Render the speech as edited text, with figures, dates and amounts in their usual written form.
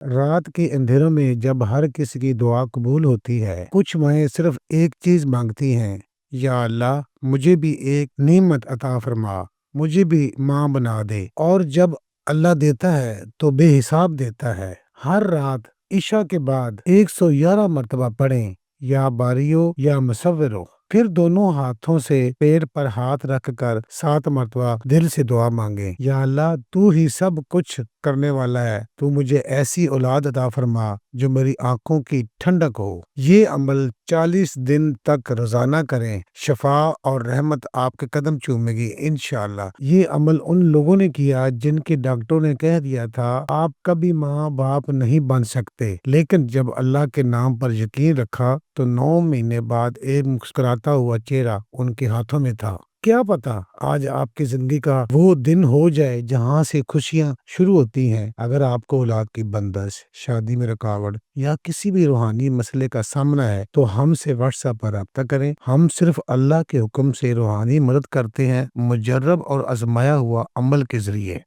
رات کے اندھیروں میں جب ہر کسی کی دعا قبول ہوتی ہے، کچھ مائیں صرف ایک چیز مانگتی ہیں، یا اللہ مجھے بھی ایک نعمت عطا فرما، مجھے بھی ماں بنا دے۔ اور جب اللہ دیتا ہے تو بے حساب دیتا ہے۔ ہر رات عشاء کے بعد 111 مرتبہ پڑھیں، یا باریو یا مصورو، پھر دونوں ہاتھوں سے پیر پر ہاتھ رکھ کر 7 مرتبہ دل سے دعا مانگیں، یا اللہ تو ہی سب کچھ کرنے والا ہے، تو مجھے ایسی اولاد عطا فرما جو میری آنکھوں کی ٹھنڈک ہو۔ یہ عمل 40 دن تک روزانہ کریں، شفا اور رحمت آپ کے قدم چومے گی انشاءاللہ۔ یہ عمل ان لوگوں نے کیا جن کے ڈاکٹروں نے کہہ دیا تھا آپ کبھی ماں باپ نہیں بن سکتے، لیکن جب اللہ کے نام پر یقین رکھا تو 9 مہینے بعد ایک مسکراتا ہوا چہرہ ان کے ہاتھوں میں تھا۔ کیا پتا آج آپ کی زندگی کا وہ دن ہو جائے جہاں سے خوشیاں شروع ہوتی ہیں۔ اگر آپ کو اولاد کی بندش، شادی میں رکاوٹ یا کسی بھی روحانی مسئلے کا سامنا ہے تو ہم سے واٹس ایپ پر رابطہ کریں۔ ہم صرف اللہ کے حکم سے روحانی مدد کرتے ہیں، مجرب اور آزمایا ہوا عمل کے ذریعے۔